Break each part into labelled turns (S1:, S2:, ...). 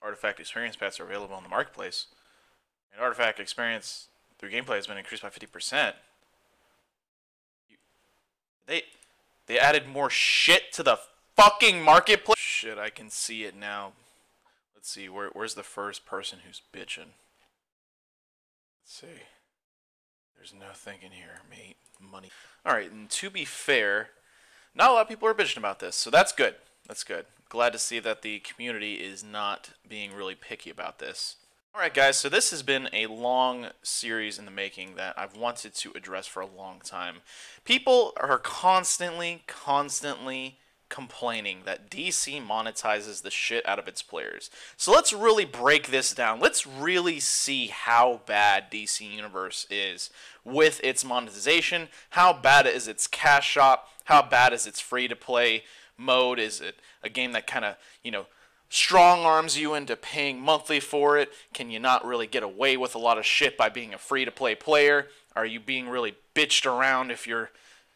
S1: artifact experience packs are available in the marketplace. And artifact experience through gameplay has been increased by 50%. They added more shit to the fucking marketplace. Shit, I can see it now. Let's see, where's the first person who's bitching? Let's see. There's no thinking here, mate. Money. Alright, and to be fair, not a lot of people are bitching about this, so that's good. That's good. Glad to see that the community is not being really picky about this. Alright guys, so this has been a long series in the making that I've wanted to address for a long time. People are constantly complaining that DC monetizes the shit out of its players. So let's really break this down. Let's really see how bad DC Universe is with its monetization. How bad is its cash shop? How bad is its free-to-play mode? Is it a game that kind of, strong arms you into paying monthly for it? Can you not really get away with a lot of shit by being a free-to-play player? Are you being really bitched around if you're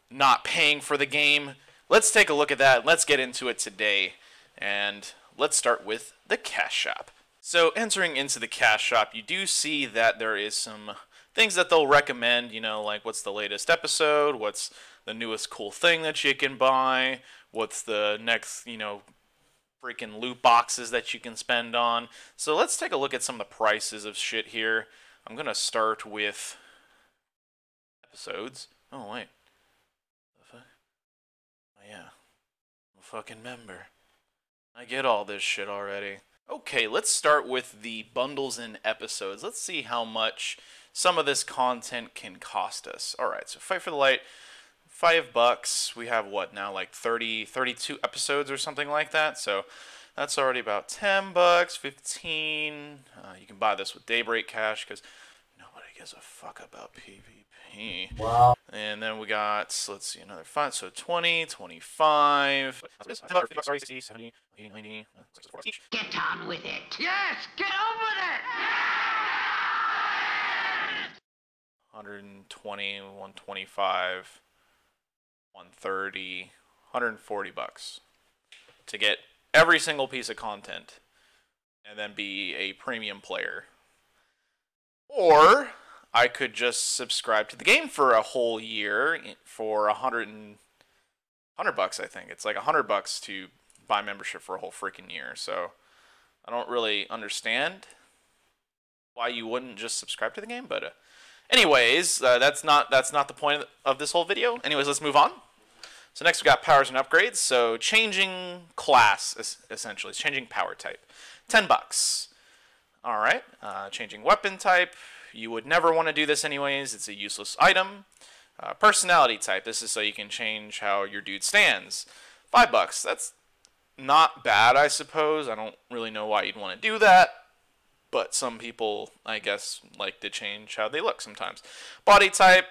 S1: not paying for the game? Let's take a look at that. Let's get into it today. And let's start with the cash shop. So entering into the cash shop, you do see that there is some things that they'll recommend, like what's the latest episode, what's the newest cool thing that you can buy, what's the next, freaking loot boxes that you can spend on. So let's take a look at some of the prices of shit here. I'm going to start with episodes. Oh, wait. Oh, yeah. I'm a fucking member. I get all this shit already. Okay, let's start with the bundles and episodes. Let's see how much some of this content can cost us. Alright, so Fight for the Light, $5. We have what now, like 32 episodes or something like that. So that's already about $10, 15. You can buy this with Daybreak Cash because nobody gives a fuck about PvP. Wow. And then we got, let's see, another 5. So 20, 25.
S2: Get on with it. Yes, get on with it.
S1: 120, 125. 130, $140 to get every single piece of content and then be a premium player. Or I could just subscribe to the game for a whole year for $100, I think. It's like $100 to buy membership for a whole freaking year. So I don't really understand why you wouldn't just subscribe to the game, but anyways, that's not the point of this whole video. Anyways, let's move on. So next we got powers and upgrades. So changing class, essentially. It's changing power type. $10. Alright. Changing weapon type. You would never want to do this anyways. It's a useless item. Personality type. This is so you can change how your dude stands. $5. That's not bad, I suppose. I don't really know why you'd want to do that. But some people, I guess, like to change how they look sometimes. Body type,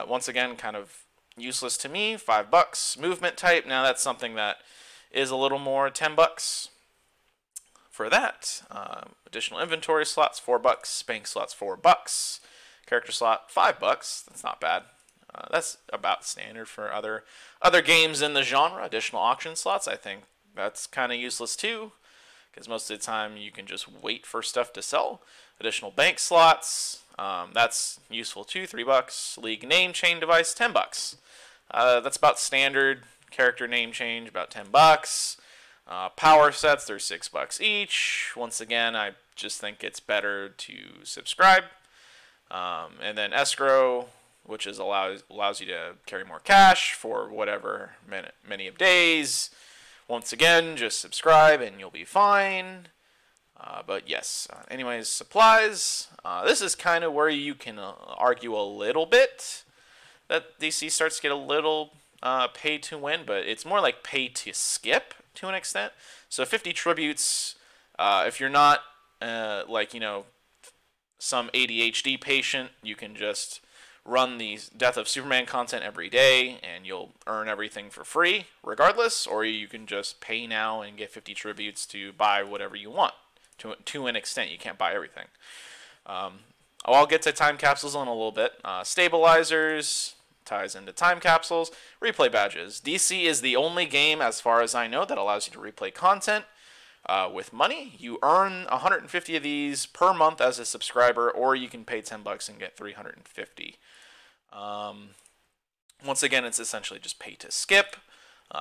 S1: once again, kind of useless to me. $5. Movement type, now that's something that is a little more. $10 for that. Additional inventory slots, $4. Bank slots, $4. Character slot, $5. That's not bad. That's about standard for other games in the genre. Additional auction slots, I think that's kind of useless too, because most of the time you can just wait for stuff to sell. Additional bank slots, that's useful too, $3. League name chain device, $10. That's about standard. Character name change, about $10. Power sets, they're $6 each. Once again, I just think it's better to subscribe. And then escrow, which is allows you to carry more cash for whatever many of days. Once again, just subscribe and you'll be fine. But yes, anyways, supplies. This is kind of where you can argue a little bit that DC starts to get a little pay to win, but it's more like pay to skip to an extent. So 50 tributes, if you're not some ADHD patient, you can just run the Death of Superman content every day and you'll earn everything for free regardless, or you can just pay now and get 50 tributes to buy whatever you want. To an extent, you can't buy everything. I'll get to time capsules in a little bit. Stabilizers ties into time capsules. Replay badges. DC is the only game, as far as I know, that allows you to replay content. with money. You earn 150 of these per month as a subscriber, or you can pay $10 and get 350. Once again, it's essentially just pay to skip.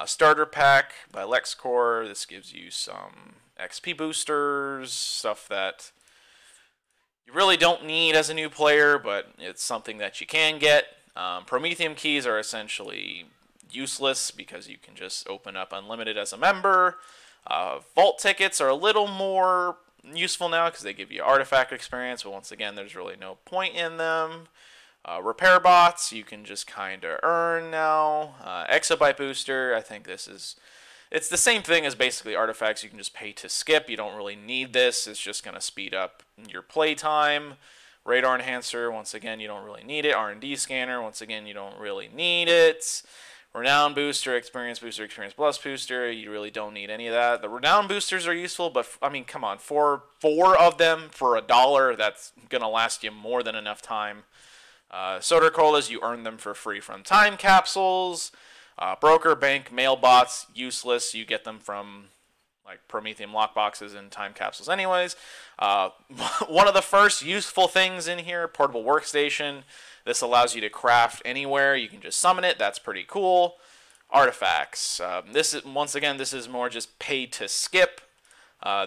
S1: Starter pack by LexCorp. This gives you some XP boosters, stuff that you really don't need as a new player, but it's something that you can get. Prometheum keys are essentially useless because you can just open up unlimited as a member. Vault tickets are a little more useful now because they give you artifact experience, but once again, there's really no point in them. Repair bots, you can just kind of earn now. Exabyte booster, I think it's the same thing as basically artifacts. You can just pay to skip. You don't really need this. It's just going to speed up your playtime. Radar enhancer, once again, you don't really need it. R&D scanner, once again, you don't really need it. Renown booster, experience plus booster, you really don't need any of that. The renown boosters are useful, but I mean, come on, four of them for $1, that's going to last you more than enough time. Soda colas, you earn them for free from time capsules. Broker, bank, mail bots, useless. You get them from like Prometheum lockboxes and time capsules anyways. One of the first useful things in here, portable workstation. This allows you to craft anywhere. You can just summon it. That's pretty cool. Artifacts. This is more just pay to skip.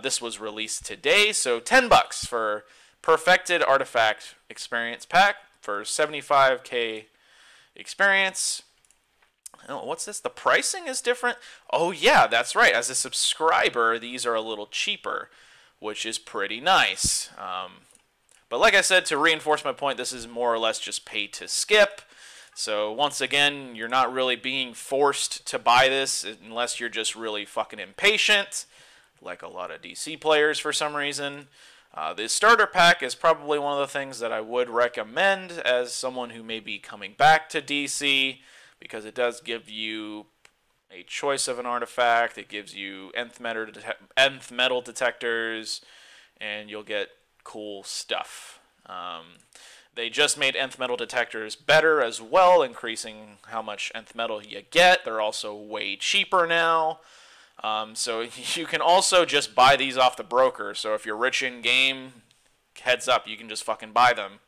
S1: This was released today, so $10 for Perfected Artifact Experience Pack for 75k experience. Oh, what's this? The pricing is different? Oh yeah, that's right. As a subscriber, these are a little cheaper, which is pretty nice. But like I said, to reinforce my point, this is more or less just pay to skip. So once again, you're not really being forced to buy this unless you're just really fucking impatient, like a lot of DC players for some reason. The starter pack is probably one of the things that I would recommend as someone who may be coming back to DC, because it does give you a choice of an artifact. It gives you nth metal detectors, and you'll get cool stuff. They just made nth metal detectors better as well, increasing how much nth metal you get. They're also way cheaper now. So you can also just buy these off the broker. So if you're rich in game, heads up, you can just fucking buy them.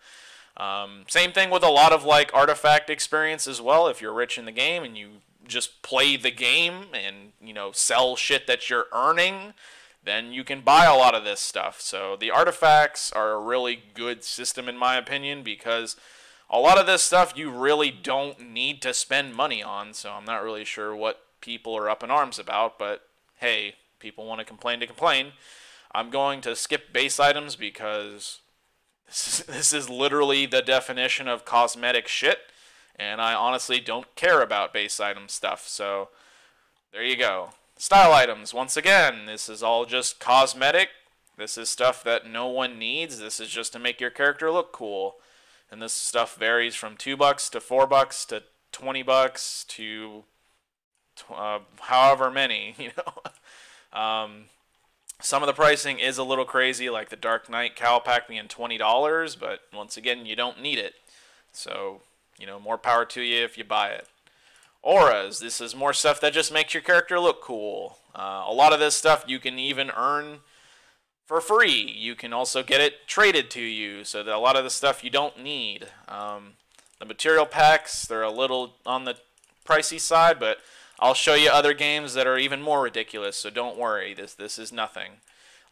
S1: Same thing with a lot of like artifact experience as well. If you're rich in the game and you just play the game and, you know, sell shit that you're earning, then you can buy a lot of this stuff. So the artifacts are a really good system in my opinion, because a lot of this stuff you really don't need to spend money on. So I'm not really sure what people are up in arms about, but hey, people want to complain. I'm going to skip base items because this is literally the definition of cosmetic shit, and I honestly don't care about base item stuff. So there you go. Style items, once again, this is all just cosmetic. This is stuff that no one needs. This is just to make your character look cool. And this stuff varies from $2 to $4 to $20 to however many, you know. Some of the pricing is a little crazy, like the Dark Knight Cowl Pack being $20, but once again, you don't need it. So, you know, more power to you if you buy it. Auras, this is more stuff that just makes your character look cool. A lot of this stuff you can even earn for free. You can also get it traded to you, so that a lot of the stuff you don't need. The material packs, they're a little on the pricey side, but I'll show you other games that are even more ridiculous, so don't worry, this is nothing.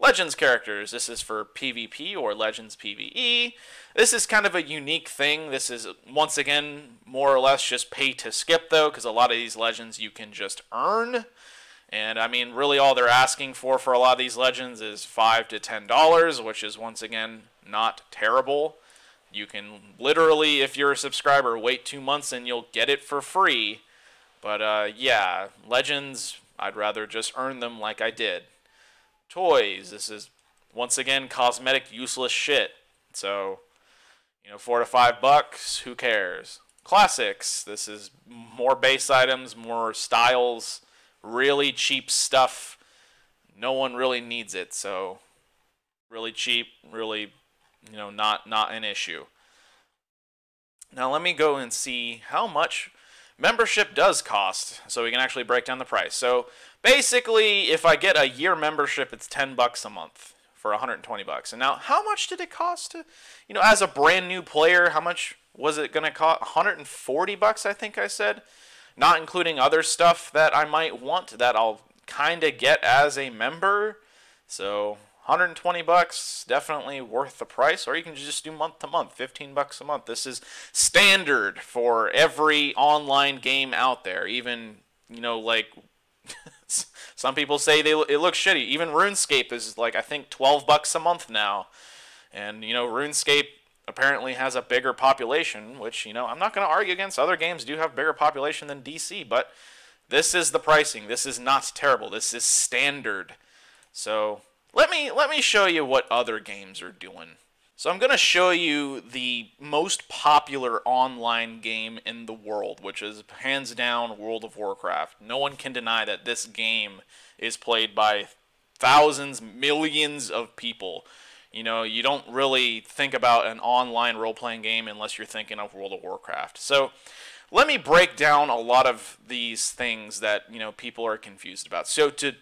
S1: Legends characters, this is for PvP or Legends PvE. This is kind of a unique thing. This is, once again, more or less just pay to skip, though, because a lot of these Legends you can just earn. And, I mean, really all they're asking for a lot of these Legends is $5 to $10, which is, once again, not terrible. You can literally, if you're a subscriber, wait 2 months and you'll get it for free. But, yeah, Legends, I'd rather just earn them like I did. Toys, this is, once again, cosmetic, useless shit. So, you know, $4 to $5, who cares? Classics, this is more base items, more styles, really cheap stuff. No one really needs it, so really cheap, really, you know, not an issue. Now let me go and see how much membership does cost, so we can actually break down the price. So basically, if I get a year membership, it's $10 a month for 120 bucks. And now, how much did it cost to, as a brand new player, how much was it going to cost? 140 bucks, I think I said, not including other stuff that I might want that I'll kind of get as a member. So 120 bucks, definitely worth the price. Or you can just do month to month, 15 bucks a month. This is standard for every online game out there. Even, like some people say it looks shitty. Even RuneScape is like, I think, 12 bucks a month now. And, RuneScape apparently has a bigger population, which, I'm not going to argue against. Other games do have bigger population than DC, but this is the pricing. This is not terrible. This is standard. So let me show you what other games are doing. So I'm going to show you the most popular online game in the world, which is hands down World of Warcraft. No one can deny that this game is played by thousands, millions of people. You don't really think about an online role-playing game unless you're thinking of World of Warcraft. So let me break down a lot of these things that, people are confused about. So to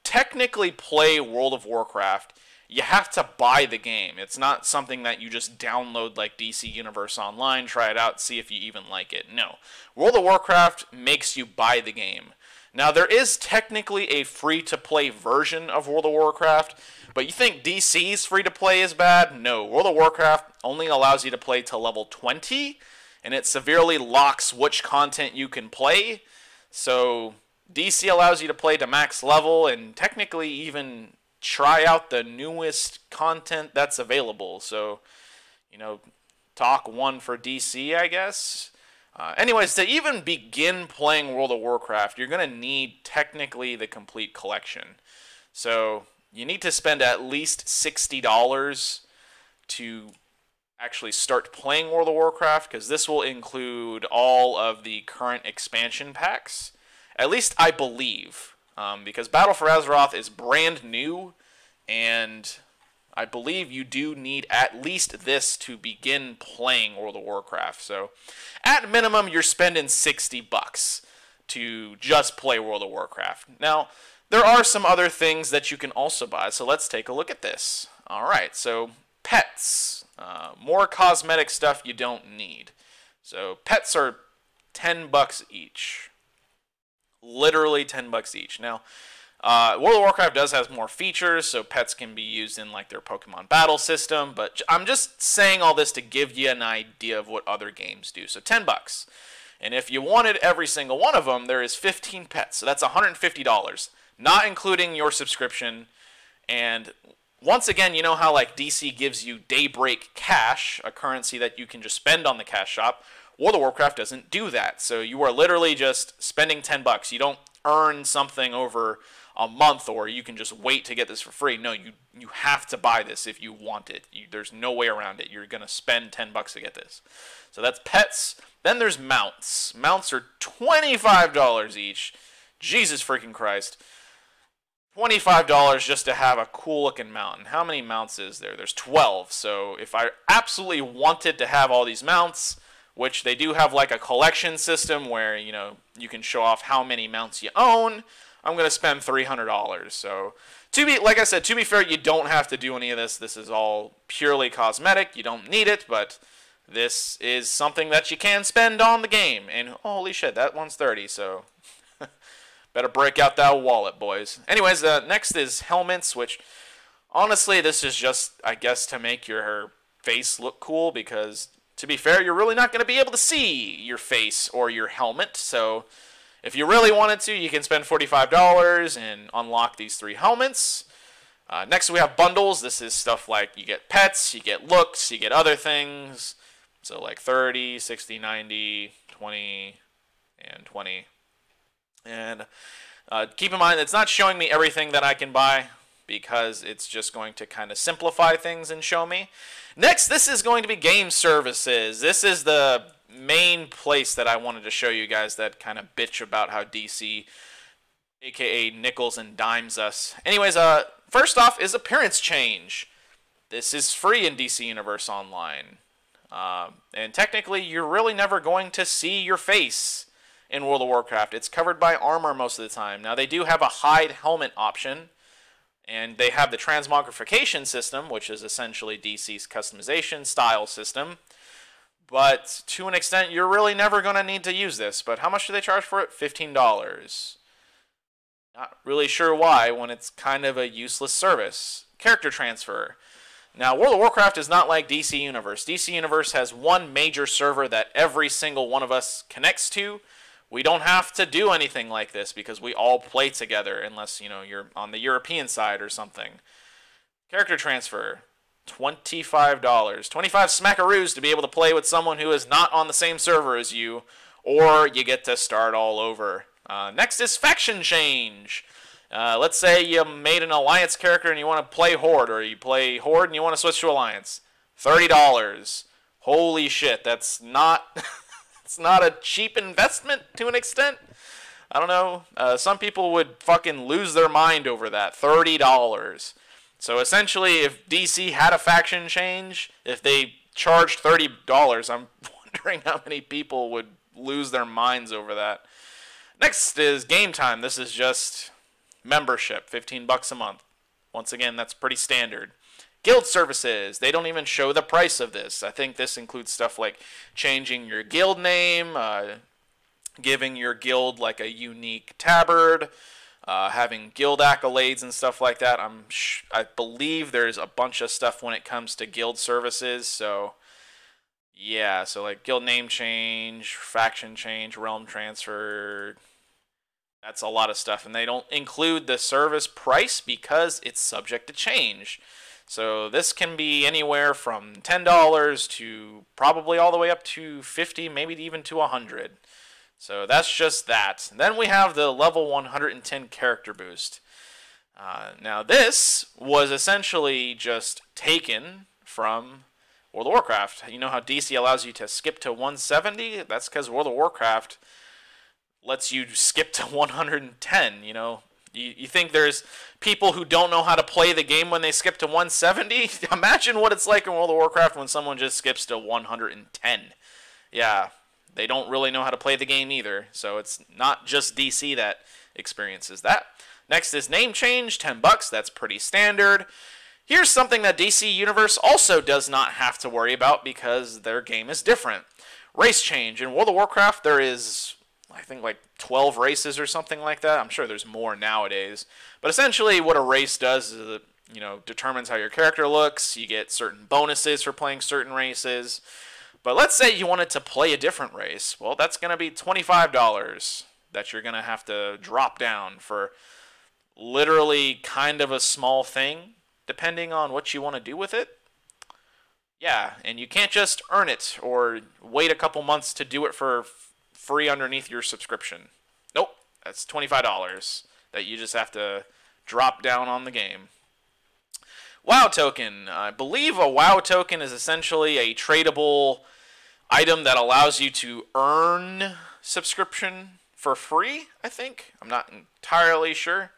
S1: technically play World of Warcraft, you have to buy the game. It's not something that you just download like DC Universe Online, try it out, see if you even like it. No. World of Warcraft makes you buy the game. Now, there is technically a free-to-play version of World of Warcraft, but you think DC's free-to-play is bad? No. World of Warcraft only allows you to play to level 20, and it severely locks which content you can play. So DC allows you to play to max level and technically even try out the newest content that's available. So, talk one for DC, I guess. Anyways, to even begin playing World of Warcraft, you're going to need technically the complete collection. So you need to spend at least $60 to actually start playing World of Warcraft, because this will include all of the current expansion packs. At least I believe, because Battle for Azeroth is brand new, and I believe you do need at least this to begin playing World of Warcraft. So at minimum, you're spending $60 to just play World of Warcraft. Now, there are some other things that you can also buy, so let's take a look at this. All right, so pets. More cosmetic stuff you don't need. So pets are $10 each. Literally $10 each. Now, World of Warcraft does have more features, so pets can be used in like their Pokemon battle system, but I'm just saying all this to give you an idea of what other games do. So $10. And if you wanted every single one of them, there is 15 pets. So that's $150, not including your subscription. And once again, you know how like DC gives you Daybreak Cash, a currency that you can just spend on the cash shop? World of Warcraft doesn't do that. So you are literally just spending $10. You don't earn something over a month, or you can just wait to get this for free. No, you have to buy this if you want it. There's no way around it. You're going to spend $10 to get this. So that's pets. Then there's mounts. Mounts are $25 each. Jesus freaking Christ. $25 just to have a cool looking mount. And how many mounts is there? There's 12. So if I absolutely wanted to have all these mounts, which they do have like a collection system where, you can show off how many mounts you own, I'm going to spend $300. So like I said, to be fair, you don't have to do any of this. This is all purely cosmetic. You don't need it, but this is something that you can spend on the game. And holy shit, that one's 30, so better break out that wallet, boys. Anyways, next is helmets, which honestly, this is just, I guess, to make your face look cool, because to be fair, you're really not going to be able to see your face or your helmet. So if you really wanted to, you can spend $45 and unlock these 3 helmets. Next, we have bundles. This is stuff like you get pets, you get looks, you get other things. So like 30, 60, 90, 20, and 20. And keep in mind, it's not showing me everything that I can buy, because it's just going to kind of simplify things and show me. Next, this is going to be game services. This is the main place that I wanted to show you guys that kind of bitch about how DC, aka nickels and dimes us. Anyways, first off is appearance change. This is free in DC Universe Online. And technically, you're really never going to see your face. in World of Warcraft. It's covered by armor most of the time. Now, they do have a hide helmet option, and they have the transmogrification system, which is essentially DC's customization style system. But to an extent, you're really never going to need to use this. But how much do they charge for it? $15. Not really sure why when it's kind of a useless service. Character transfer. Now, World of Warcraft is not like DC Universe. DC Universe has one major server that every single one of us connects to. We don't have to do anything like this because we all play together unless, you know, you're on the European side or something. Character transfer. $25. 25 smackaroos to be able to play with someone who is not on the same server as you, or you get to start all over. Next is faction change. Let's say you made an Alliance character and you want to play Horde, or you play Horde and you want to switch to Alliance. $30. Holy shit, that's not it's not a cheap investment to an extent. I don't know. Some people would fucking lose their mind over that. $30. So essentially, if DC had a faction change, if they charged $30, I'm wondering how many people would lose their minds over that. Next is game time. This is just membership, $15 a month. Once again, that's pretty standard. Guild services. They don't even show the price of this. I think this includes stuff like changing your guild name, giving your guild like a unique tabard, having guild accolades and stuff like that. I believe there's a bunch of stuff when it comes to guild services. So yeah, so like guild name change, faction change, realm transfer. That's a lot of stuff, and they don't include the service price because it's subject to change. So this can be anywhere from $10 to probably all the way up to $50, maybe even to $100. So that's just that. Then we have the level 110 character boost. Now this was essentially just taken from World of Warcraft. You know how DC allows you to skip to 170? That's because World of Warcraft lets you skip to 110, you know. You think there's people who don't know how to play the game when they skip to 170? Imagine what it's like in World of Warcraft when someone just skips to 110. Yeah. They don't really know how to play the game either, so it's not just DC that experiences that. Next is name change, $10. That's pretty standard. Here's something that DC Universe also does not have to worry about because their game is different. Race change. In World of Warcraft, there is, I think, like 12 races or something like that. I'm sure there's more nowadays. But essentially what a race does is it, you know, determines how your character looks. You get certain bonuses for playing certain races. But let's say you wanted to play a different race. Well, that's going to be $25 that you're going to have to drop down for literally kind of a small thing, depending on what you want to do with it. Yeah, and you can't just earn it or wait a couple months to do it for free underneath your subscription. Nope, that's $25 that you just have to drop down on the game. WoW token. I believe a WoW token is essentially a tradable item that allows you to earn subscription for free, I think. I'm not entirely sure.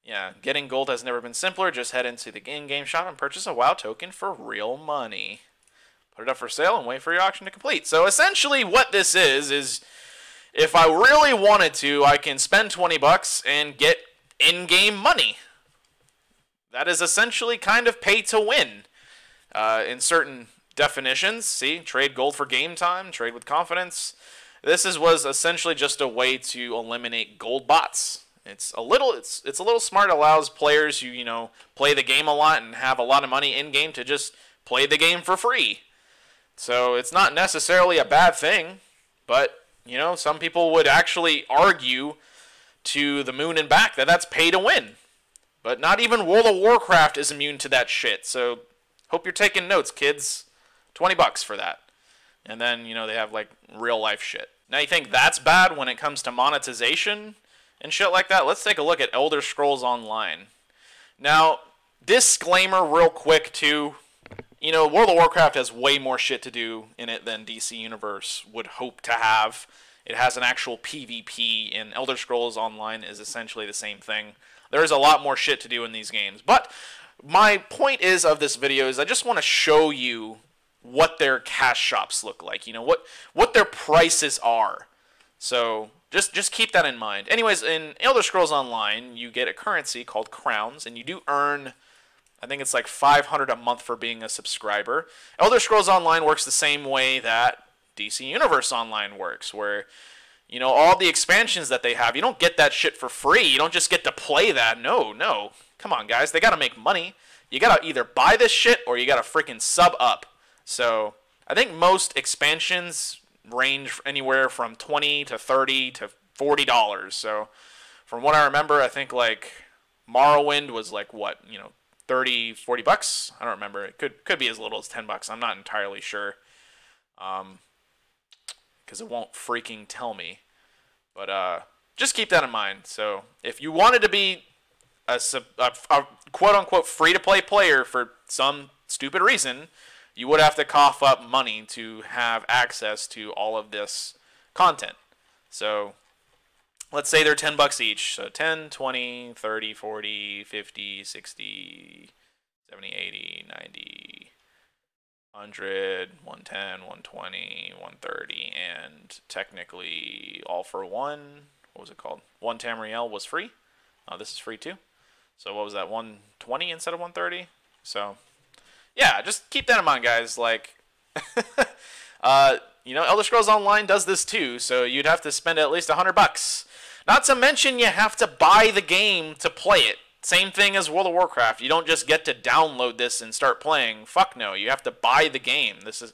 S1: Yeah, getting gold has never been simpler. Just head into the in-game shop and purchase a WoW token for real money. Put it up for sale and wait for your auction to complete. So essentially what this is if I really wanted to, I can spend $20 and get in-game money. That is essentially kind of pay to win in certain definitions. See, trade gold for game time, trade with confidence. This was essentially just a way to eliminate gold bots. It's a little smart. It allows players who, you know, play the game a lot and have a lot of money in game to just play the game for free. So it's not necessarily a bad thing, but you know, some people would actually argue to the moon and back that that's pay to win. But not even World of Warcraft is immune to that shit. So hope you're taking notes, kids. $20 for that. And then, you know, they have like real life shit. Now you think that's bad when it comes to monetization and shit like that? Let's take a look at Elder Scrolls Online. Now, disclaimer real quick too. You know, World of Warcraft has way more shit to do in it than DC Universe would hope to have. It has an actual PvP, and Elder Scrolls Online is essentially the same thing. There's a lot more shit to do in these games. But my point of this video is I just want to show you what their cash shops look like. You know, what their prices are. So just keep that in mind. Anyways, in Elder Scrolls Online, you get a currency called crowns, and you do earn, I think it's like 500 a month for being a subscriber. Elder Scrolls Online works the same way that DC Universe Online works, where, you know, all the expansions that they have, you don't get that shit for free. You don't just get to play that. No. Come on, guys. They got to make money. You got to either buy this shit or you got to freaking sub up. So I think most expansions range anywhere from $20 to $30 to $40. So from what I remember, I think like Morrowind was like what, you know, 30, 40 bucks. I don't remember. It could be as little as 10 bucks. I'm not entirely sure. Because it won't freaking tell me. But just keep that in mind. So if you wanted to be a quote-unquote free-to-play player for some stupid reason, you would have to cough up money to have access to all of this content. So let's say they're 10 bucks each. So 10, 20, 30, 40, 50, 60, 70, 80, 90, 100, 110, 120, 130, and technically all for one. What was it called? One Tamriel was free. This is free too. So what was that? 120 instead of 130. So yeah, just keep that in mind, guys. Like, you know, Elder Scrolls Online does this too. So you'd have to spend at least $100. Not to mention you have to buy the game to play it. Same thing as World of Warcraft. You don't just get to download this and start playing. Fuck no. You have to buy the game. This is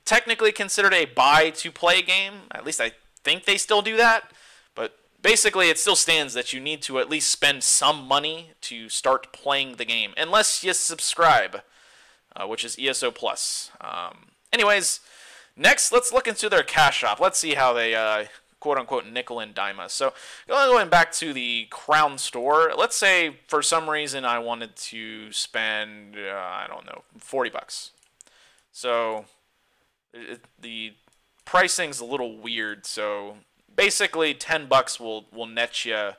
S1: technically considered a buy-to-play game. At least I think they still do that. But basically, it still stands that you need to at least spend some money to start playing the game. Unless you subscribe, which is ESO Plus. Anyways, next, let's look into their cash shop. Let's see how they quote-unquote nickel and dime us. So going back to the Crown Store, let's say for some reason I wanted to spend, I don't know, 40 bucks. So the pricing's a little weird. So basically 10 bucks will net you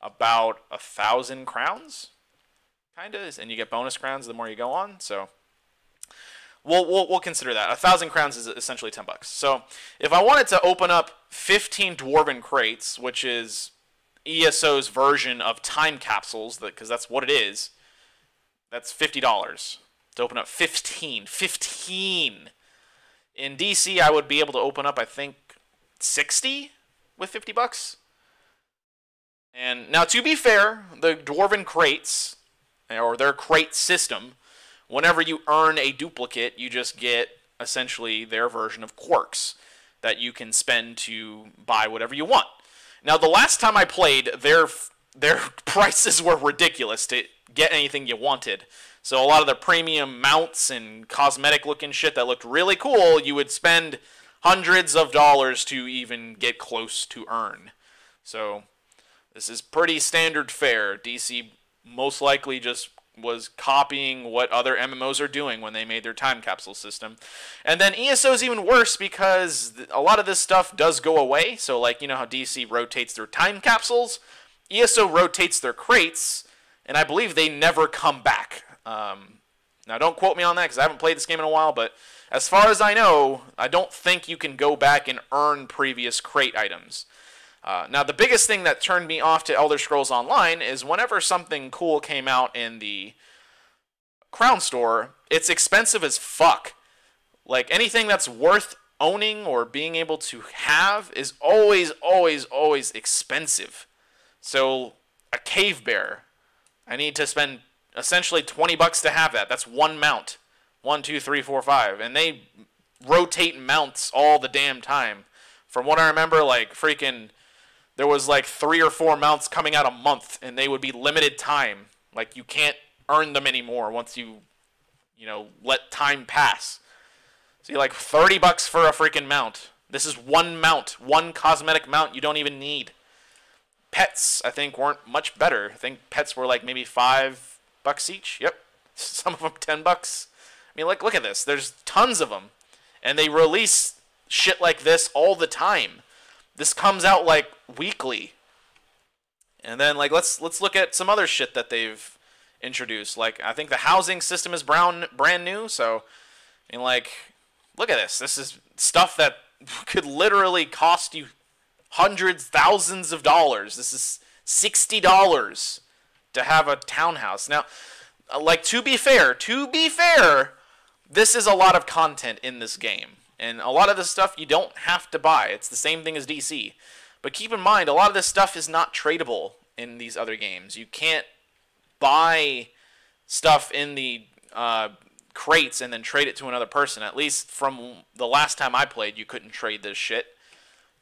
S1: about 1,000 crowns, kind of, and you get bonus crowns the more you go on. So We'll consider that. 1,000 crowns is essentially 10 bucks. So if I wanted to open up 15 dwarven crates, which is ESO's version of time capsules, because that's what it is, that's $50 to open up 15. 15! In DC, I would be able to open up, I think, 60 with 50 bucks. And now, to be fair, the dwarven crates, or their crate system, whenever you earn a duplicate, you just get essentially their version of quirks that you can spend to buy whatever you want. Now, the last time I played, their prices were ridiculous to get anything you wanted. So a lot of the premium mounts and cosmetic-looking shit that looked really cool, you would spend hundreds of dollars to even get close to earn. So this is pretty standard fare. DC most likely just was copying what other MMOs are doing when they made their time capsule system. And then ESO is even worse because a lot of this stuff does go away. So like, you know how DC rotates their time capsules? ESO rotates their crates, and I believe they never come back. Now don't quote me on that because I haven't played this game in a while, but as far as I know, I don't think you can go back and earn previous crate items. Now, the biggest thing that turned me off to Elder Scrolls Online is whenever something cool came out in the Crown Store, it's expensive as fuck. Like, anything that's worth owning or being able to have is always, always, always expensive. So, a cave bear, I need to spend essentially 20 bucks to have that. That's one mount. 1, 2, 3, 4, 5. And they rotate mounts all the damn time. From what I remember, like, freaking there was like 3 or 4 mounts coming out a month, and they would be limited time. Like, you can't earn them anymore once you know, let time pass. So you're like 30 bucks for a freaking mount. This is one mount, one cosmetic mount you don't even need. Pets, I think, weren't much better. I think pets were like maybe 5 bucks each. Yep. Some of them 10 bucks. I mean, look at this. There's tons of them. And they release shit like this all the time. This comes out like weekly. And then like let's look at some other shit that they've introduced. Like I think the housing system is brand new, so I mean, like, look at this. This is stuff that could literally cost you hundreds, thousands of dollars. This is $60 to have a townhouse. Now, like, to be fair, this is a lot of content in this game. And a lot of this stuff you don't have to buy. It's the same thing as DC. But keep in mind, a lot of this stuff is not tradable in these other games. You can't buy stuff in the crates and then trade it to another person. At least from the last time I played, you couldn't trade this shit.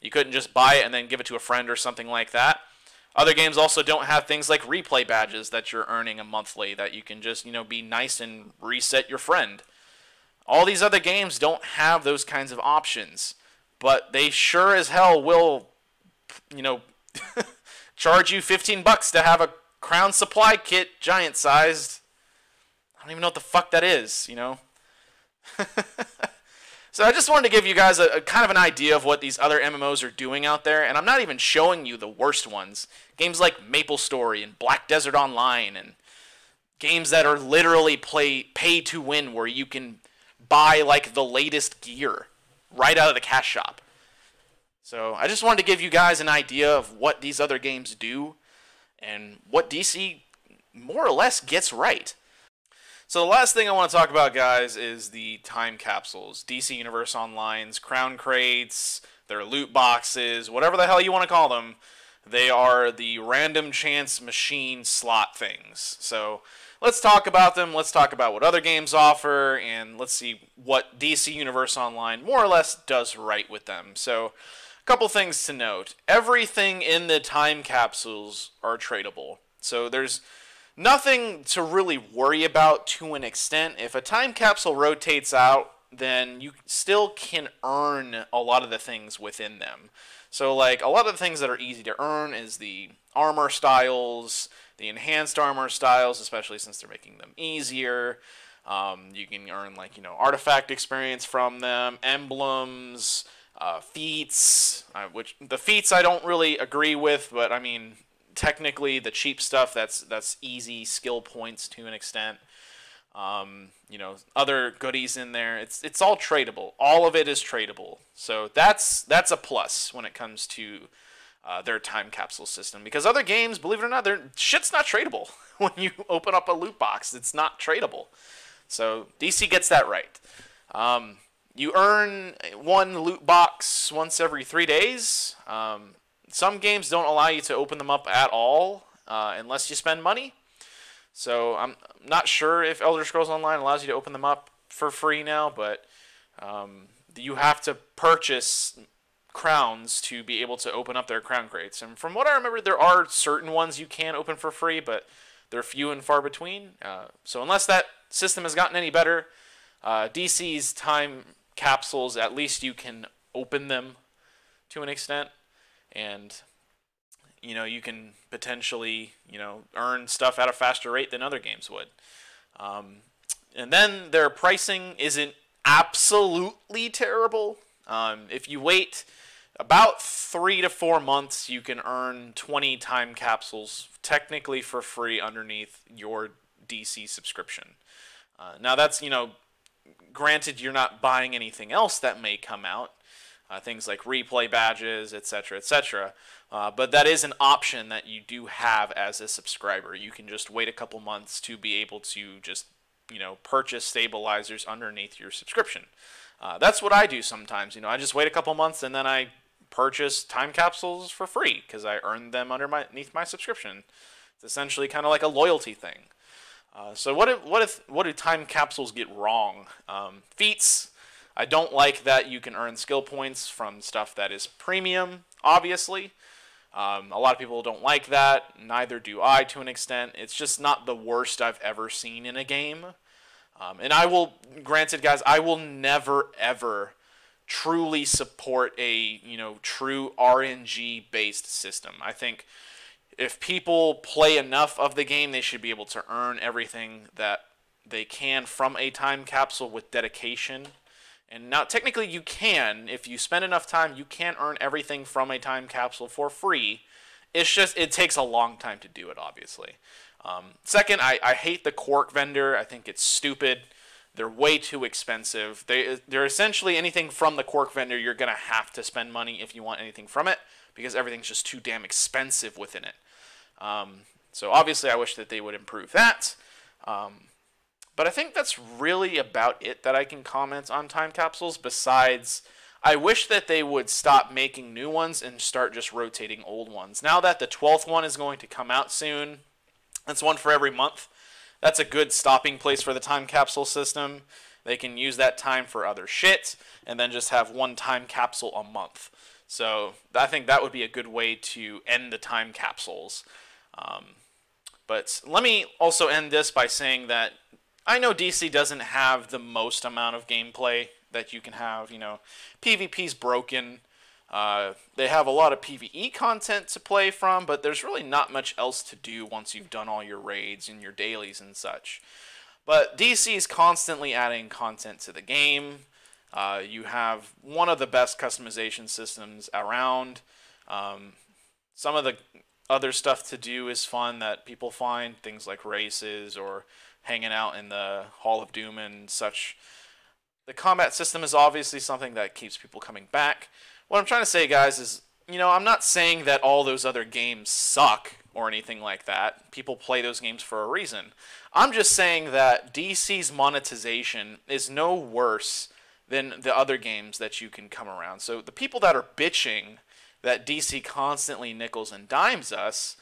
S1: You couldn't just buy it and then give it to a friend or something like that. Other games also don't have things like replay badges that you're earning a monthly that you can just, be nice and reset your friend. All these other games don't have those kinds of options, but they sure as hell will, charge you $15 to have a Crown Supply kit, giant-sized. I don't even know what the fuck that is, So I just wanted to give you guys a kind of an idea of what these other MMOs are doing out there, and I'm not even showing you the worst ones. Games like MapleStory and Black Desert Online, and games that are literally pay to win, where you can buy like the latest gear right out of the cash shop. So I just wanted to give you guys an idea of what these other games do and what DC more or less gets right. So the last thing I want to talk about, guys, is the time capsules. DC Universe Online's crown crates, their loot boxes, whatever the hell you want to call them. They are the random chance machine slot things. So let's talk about them. Let's talk about what other games offer, and let's see what DC Universe Online more or less does right with them. So a couple things to note. Everything in the time capsules are tradable. So there's nothing to really worry about to an extent. If a time capsule rotates out, then you still can earn a lot of the things within them. So, like, a lot of the things that are easy to earn is the armor styles, the enhanced armor styles, especially since they're making them easier. You can earn, like, artifact experience from them, emblems, feats, which the feats I don't really agree with, but, I mean, technically the cheap stuff, that's easy skill points to an extent. Other goodies in there. It's all tradable. All of it is tradable. So that's a plus when it comes to their time capsule system. Because other games, believe it or not, their shit's not tradable. When you open up a loot box, it's not tradable. So DC gets that right. You earn one loot box once every 3 days. Some games don't allow you to open them up at all unless you spend money. So I'm not sure if Elder Scrolls Online allows you to open them up for free now, but you have to purchase crowns to be able to open up their crown crates. And from what I remember, there are certain ones you can open for free, but they're few and far between. So unless that system has gotten any better, DC's time capsules, at least you can open them to an extent. And you can potentially, earn stuff at a faster rate than other games would. And then their pricing isn't absolutely terrible. If you wait about 3 to 4 months, you can earn 20 time capsules technically for free underneath your DC subscription. Now that's, granted you're not buying anything else that may come out. Things like replay badges, etc., etc. But that is an option that you do have as a subscriber. You can just wait a couple months to be able to just, purchase stabilizers underneath your subscription. That's what I do sometimes. I just wait a couple months and then I purchase time capsules for free because I earned them underneath my subscription. It's essentially kind of like a loyalty thing. So what do time capsules get wrong? Feats. I don't like that you can earn skill points from stuff that is premium, obviously. A lot of people don't like that. Neither do I to an extent. It's just not the worst I've ever seen in a game. And granted, guys, I will never, ever truly support a, true RNG-based system. I think if people play enough of the game, they should be able to earn everything that they can from a time capsule with dedication. And now, technically, you can. If you spend enough time, you can earn everything from a time capsule for free. It's just, it takes a long time to do it, obviously. Second, I hate the Quark vendor. I think it's stupid. They're way too expensive. They're essentially anything from the Quark vendor, you're going to have to spend money if you want anything from it. because everything's just too damn expensive within it. So obviously I wish that they would improve that. But I think that's really about it that I can comment on time capsules. Besides, I wish that they would stop making new ones and start just rotating old ones. Now that the 12th one is going to come out soon, that's one for every month. That's a good stopping place for the time capsule system. They can use that time for other shit and then just have one time capsule a month. So I think that would be a good way to end the time capsules. But let me also end this by saying that I know DC doesn't have the most amount of gameplay that you can have. You know, PvP's broken. They have a lot of PvE content to play from, but there's really not much else to do once you've done all your raids and your dailies and such. But DC is constantly adding content to the game. You have one of the best customization systems around. Some of the other stuff to do is fun that people find, things like races or hanging out in the Hall of Doom and such. The combat system is obviously something that keeps people coming back. What I'm trying to say, guys, is, you know, I'm not saying that all those other games suck or anything like that. People play those games for a reason. I'm just saying that DC's monetization is no worse than the other games that you can come around. So the people that are bitching that DC constantly nickels and dimes us,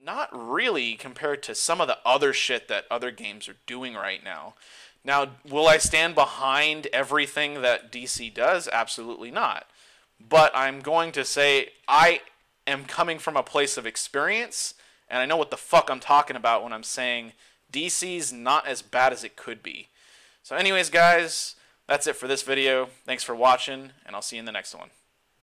S1: not really compared to some of the other shit that other games are doing right now. Now, will I stand behind everything that DC does? Absolutely not. But I'm going to say I am coming from a place of experience, and I know what the fuck I'm talking about when I'm saying DC's not as bad as it could be. So anyways, guys, that's it for this video. Thanks for watching, and I'll see you in the next one.